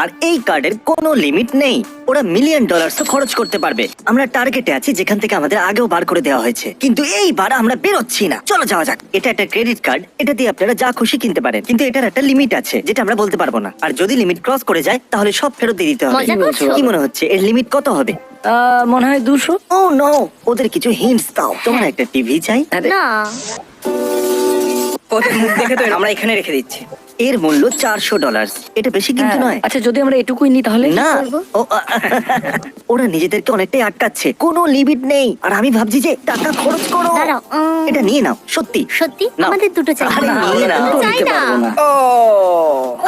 আর এই কার্ডের কোনো লিমিট নেই। ওরা $1,000,000 খরচ করতে পারবে। আমরা টার্গেটে আছি যেখান থেকে আমাদের আগেও বার করে দেওয়া হয়েছে, কিন্তু এইবার আমরা বেরোচ্ছি না। চলো যাওয়া যাক। এটা একটা ক্রেডিট কার্ড, এটা দিয়ে আপনারা যা খুশি কিনতে পারেন, কিন্তু এটার একটা লিমিট আছে যেটা আমরা বলতে পারবো না। আর যদি লিমিট ক্রস করে যায় তাহলে সব ফেরত দিয়ে দিতে হবে। মজা করছো? কি মনে হচ্ছে এর লিমিট কত হবে? মনে হয় 200। ও নো, ওদের কিছু হিন্টস দাও। তোমার একটা টিভি চাই? না, ওদের মুখ দেখে তো আমরা এখানে রেখে দিচ্ছি। এর মূল্য $400। এটা বেশি কিন্তু নয়। আচ্ছা, যদি আমরা এটুকুই নিই তাহলে না, ওরা নিজেদেরকে অনেকটাই আটকাচ্ছে। কোনো লিমিট নেই। আর আমি ভাবছি যে টাকা খরচ করো। দাঁড়াও, এটা নিয়ে নাও। সত্যি সত্যি নাও। আমাদের দুটো চাই। আরে নিয়ে নাও। দুটো চাই নিতে না। পারবো না। ও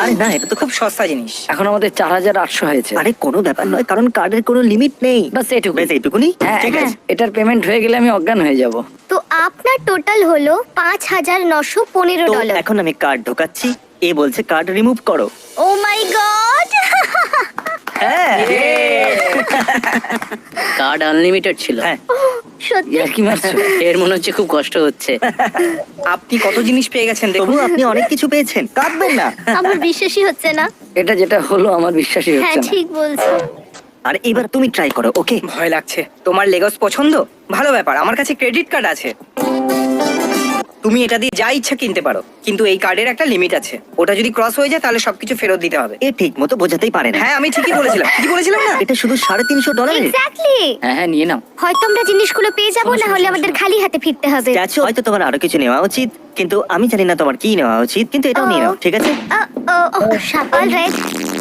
আরে না, এটা তো খুব খুব সস্তা জিনিস। এখন আমাদের 4800 হয়েছে। আরে কোনো ব্যাপার নয়, কারণ কার্ডের কোনো লিমিট নেই। বাস এটুকু। বেশ এইটুকুনি হ্যাঁ, ঠিক আছে। এটার পেমেন্ট হয়ে গেলে আমি অজ্ঞান হয়ে যাব। তো আপনার টোটাল হলো $5,915। তো এখন আমি কার্ড ঢোকাচ্ছি। এ বলছে কার্ড রিমুভ করো। ও মাই গড! হ্যাঁ কার্ড আনলিমিটেড ছিল। হ্যাঁ, সত্যি? কি মারছো? এর মনে হচ্ছে খুব কষ্ট হচ্ছে। আপনি কত জিনিস পেয়ে গেছেন তবু দেখুন। আপনি অনেক কিছু পেয়েছেন, কাঁদবেন না। আমার বিশ্বাসই হচ্ছে না। এটা যেটা হলো আমার বিশ্বাসই হ্যাঁ, হচ্ছে না। ঠিক বলছো। আর এবার তুমি ট্রাই করো, ওকে? ভয় লাগছে। তোমার লেগস পছন্দ? ভালো ব্যাপার, আমার কাছে ক্রেডিট কার্ড আছে। তুমি এটা দিয়ে যা ইচ্ছা কিনতে পারো, কিন্তু এই কার্ডের একটা লিমিট আছে। ওটা যদি ক্রস হয়ে যায় তাহলে সবকিছু ফেরত দিতে হবে। এ ঠিক মতো বোঝাতেই পারে না। হ্যাঁ, আমি ঠিকই বলেছিলাম। কি বলেছিলাম না? এটা শুধু $350। এক্স্যাক্টলি। হ্যাঁ, নিয়ে নাও। হয়তো আমরা জিনিসগুলো পেয়ে যাবো, না হলে আমাদের খালি হাতে ফিরতে হবে। স্ট্যাচু হয়তো তোমার আরো কিছু নেওয়া উচিত, কিন্তু আমি জানি না তোমার কি নেওয়া উচিত, কিন্তু এটাও নিয়ে নাও, ঠিক আছে? Alright,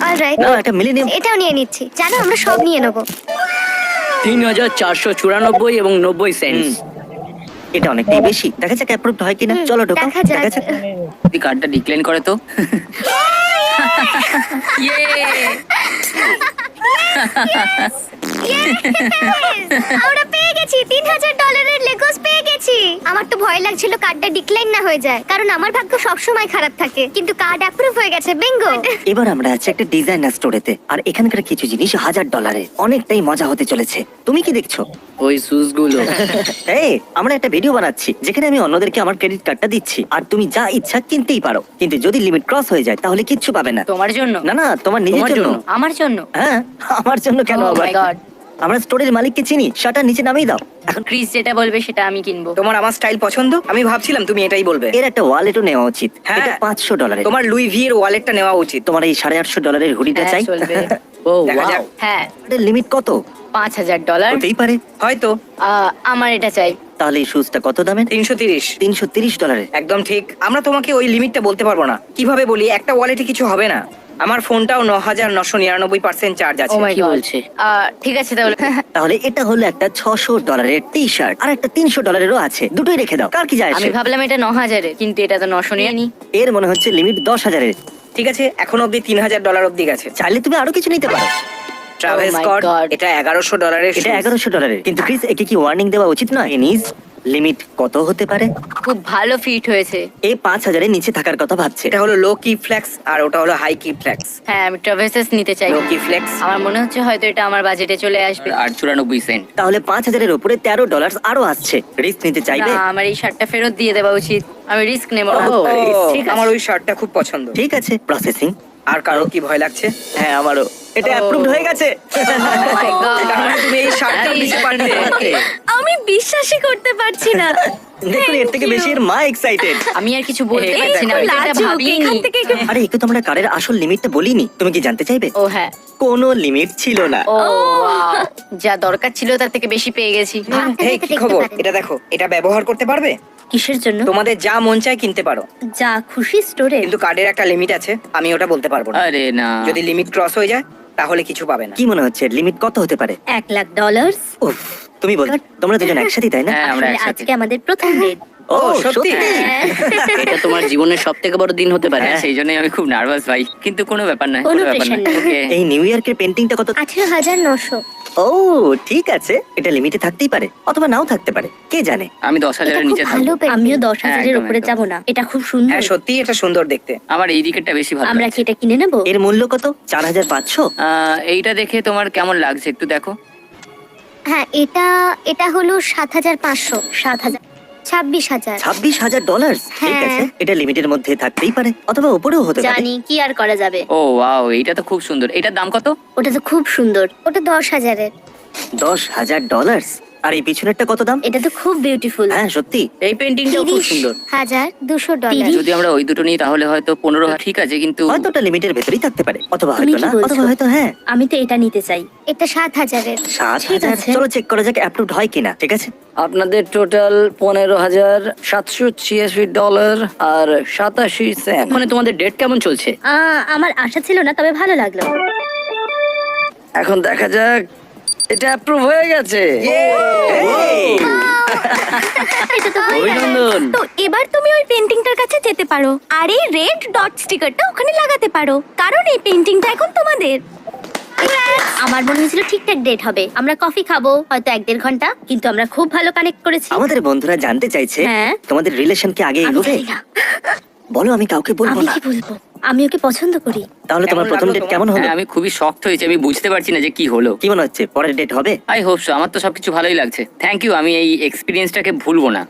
alright. না, একটা মিলিনিয়াম। এটাও নিয়ে নিচ্ছি। জানো, আমরা সব নিয়ে নেবো। 3494 এবং 90 সেন্ট। এটা অনেকটাই বেশি। দেখা যাক অ্যাপ্রুভড হয় কিনা। চলো ঢোকাও। দেখা যাক। তুই কার্ডটা ডিক্লাইন করে তো। আমরা পেয়ে গেছি $3,000 লেগোস পেয়ে গেছি। আমার তো ভয় লাগছিল কার্ডটা ডিক্লাইন না হয়ে যায়, কারণ আমার ভাগ্য সব সময় খারাপ থাকে, কিন্তু কার্ড অ্যাপ্রুভ হয়ে গেছে। বিঙ্গো! এবার আমরা আছি একটা ডিজাইনার স্টোরেতে, আর এখানকার কিছু জিনিস $1000। অনেকটাই মজা হতে চলেছে। তুমি কি দেখছো? ওই শুজ গুলো। এই, আমরা একটা ভিডিও বানাচ্ছি যেখানে আমি অন্যদেরকে আমার ক্রেডিট কার্ডটা দিচ্ছি, আর তুমি যা ইচ্ছা কিনতেই পারো, কিন্তু যদি লিমিট ক্রস হয়ে যায় তাহলে কিচ্ছু পাবে না। তোমার জন্য? না না, তোমার নিজের তোমার জন্য। জন্য? আমার জন্য? হ্যাঁ, আমার জন্য কেন Oh আবার? my God! আমরা স্টোরের মালিককে চিনি, শাটার নিচে নামিয়ে দাও। এখন ক্রিস যেটা বলবে সেটা আমি কিনবো। তোমার আমার স্টাইল পছন্দ? আমি ভাবছিলাম তুমি এটাই বলবে। এর একটা ওয়ালেটও নেওয়া উচিত। হ্যাঁ। এটা $500। তোমার লুই ভি এর ওয়ালেটটা নেওয়া উচিত। তোমার এই $850 হুডিটা হ্যাঁ, চাই। চলবে। ও দেখা ওয়াও। যাক। হ্যাঁ, এটার লিমিট কত? $5,000। হতেই পারে। হয়তো আমার এটা চাই। তাহলে এই শুজটা কত দামের? 330। $330। একদম ঠিক। আমরা তোমাকে ওই লিমিটটা বলতে পারবো না। কিভাবে বলি, একটা ওয়ালেটে কিছু হবে না। আমার ফোনটাও 9999% চার্জ ও আছে। মাই গড বলছে? ঠিক আছে তাহলে। তাহলে এটা হলো একটা $600 টি শার্ট, আর একটা $300 আছে। দুটোই রেখে দাও, কার কি যায় আমি আসে? ভাবলাম এটা 9,000, কিন্তু এটা তো 900 নিয়ে নি। এর মনে হচ্ছে লিমিট $10,000। ঠিক আছে, এখন অব্দি $3,000 অব্দি গেছে। চাইলে তুমি আরো কিছু নিতে পারো। Travel Oh my Scott, God! এটা $1,100। এটা $1,100। কিন্তু প্লিজ, একে কি ওয়ার্নিং দেওয়া উচিত নয়? এনিজ, লিমিট কত হতে পারে? খুব ভালো ফিট হয়েছে। এই 5,000-এর নিচে থাকার কথা ভাবছে। এটা হলো লো কি ফ্লেক্স, আর ওটা হলো হাই কি ফ্লেক্স। হ্যাঁ, আমি ট্রাভেলসেস নিতে চাই। লো কি ফ্লেক্স। আমার মনে হচ্ছে হয়তো এটা আমার বাজেটে চলে আসবে। 94 সেন্ট। তাহলে 5,000-এর উপরে $13 আরো আসছে। রিস্ক নিতে চাইবে? না, আমার এই শার্টটা ফেরত দিয়ে দেওয়া উচিত। আমি রিস্ক নেব না। ও, ঠিক আছে। আমার ওই শার্টটা খুব পছন্দ। ঠিক আছে, প্রসেসিং। আর কারো কি ভয় লাগছে? হ্যাঁ, আমারও। এটা অ্যাপ্রুভড হয়ে গেছে। Oh my God! তার মানে তুমি এই শার্টটা নিতে পারবে। আমি বিশ্বাসই করতে পারছি না। দেখুন, এর থেকে বেশি এর মা এক্সাইটেড। আমি আর কিছু বলতে এই পারছি না, দেখো, আমি তো এটা লাজুক, ভাবিনি। এখান থেকে একটু আরে, একে তো আমরা কারের আসল লিমিটটা বলিনি। তুমি কি জানতে চাইবে? ও হ্যাঁ, কোনো লিমিট ছিল না। ও wow! যা দরকার ছিল তার থেকে বেশি পেয়ে গেছি। এই কি খবর? এটা দেখো, এটা ব্যবহার করতে পারবে। কিসের জন্য? তোমাদের যা মন চায় কিনতে পারো, যা খুশি স্টোরে। কিন্তু কার্ডের একটা লিমিট আছে। আমি ওটা বলতে পারবো না। আরে না, যদি লিমিট ক্রস হয়ে যায় তাহলে কিছু পাবে না। কি মনে হচ্ছে লিমিট কত হতে পারে? $1,00,000। উফ, তুমি বল। তোমরা দুজন একসাথেই, তাই না? হ্যাঁ, আমরা আসলে একসাথে। আজকে আমাদের প্রথম ডেট। ও, সত্যি? এটা তোমার জীবনের সব থেকে বড় দিন হতে পারে। হ্যাঁ, সেই জন্যই আমি খুব নার্ভাস ভাই, কিন্তু কোনো ব্যাপার না, কোনো ব্যাপার না। pressure নেই। ওকে, এই নিউ ইয়র্কের পেন্টিংটা কত? 18,900। ও, ঠিক আছে। এটা লিমিটে থাকতেই পারে, অথবা নাও থাকতে পারে, কে জানে। আমি এটা 10,000-এর খুব নিচে ভালো থাকবো। পেন্টিং। আমিও 10,000-এর একদম, উপরে একদম। যাব না। এটা খুব সুন্দর। হ্যাঁ, সত্যি এটা সুন্দর দেখতে। আমার এই দিকেরটা বেশি ভালো আমরা কি লাগছে। এটা কিনে নেব? এর মূল্য কত? 4,500? এইটা দেখে তোমার কেমন লাগছে একটু দেখো। হ্যাঁ, এটা হলো 7,500। 7,000। 26,000। $26,000 ঠিক হ্যাঁ। আছে, এটা লিমিটের মধ্যে থাকতেই পারে অথবা উপরেও হতে পারে। জানি কি আর করা যাবে। ও ওয়াও, এইটা তো খুব সুন্দর। এটার দাম কত? ওটা তো খুব সুন্দর। ওটা 10,000-এর। $10,000। আর এই পিছনেরটা কত দাম? এটা তো খুব বিউটিফুল। হ্যাঁ সত্যি। এই পেন্টিংটাও খুব সুন্দর। $30,200। যদি আমরা ওই দুটো নিই তাহলে হয়তো 15 ঠিক আছে, কিন্তু হয়তো ওটা লিমিটের ভেতরেই থাকতে পারে অথবা তুমি হয়তো কি না, বলছো? অথবা হয়তো হ্যাঁ। আমি তো এটা নিতে চাই। এটা 7,000-এর। 7,000। আছে। চলো চেক করা যাক অ্যাপ্রুভড হয় কিনা। ঠিক আছে, আপনাদের টোটাল $15,786 আর 87 সেন্ট। মানে তোমাদের ডেট কেমন চলছে? আমার আশা ছিল না, তবে ভালো লাগলো। এখন দেখা যাক, এটা অ্যাপ্রুভ হয়ে গেছে। এটা তো হয়ে গেল। অভিনন্দন। তো এবার তুমি ওই পেন্টিংটার কাছে যেতে পারো আর এই রেড ডট স্টিকারটা ওখানে লাগাতে পারো, কারণ এই পেন্টিংটা এখন তোমাদের। আমার মনে হয়েছিল ঠিকঠাক ডেট হবে। আমরা কফি খাবো হয়তো 1-1.5 ঘন্টা, কিন্তু আমরা খুব ভালো কানেক্ট করেছি। আমাদের বন্ধুরা জানতে চাইছে হ্যাঁ। তোমাদের রিলেশন কি আগে আমি এগোবে? জানি না। বলো, আমি কাউকে বলবো আমি না। কি বলবো? আমি ওকে পছন্দ করি। তাহলে তোমার কেমন প্রথম লাগলো ডেট তোমার? কেমন হলো? হ্যাঁ, আমি খুবই শক্ত হয়েছি। আমি বুঝতে পারছি না যে কি হলো। কি মনে হচ্ছে পরের ডেট হবে? I hope so. আমার তো সবকিছু ভালোই লাগছে। থ্যাংক ইউ, আমি এই এক্সপিরিয়েন্সটাকে ভুলবো না।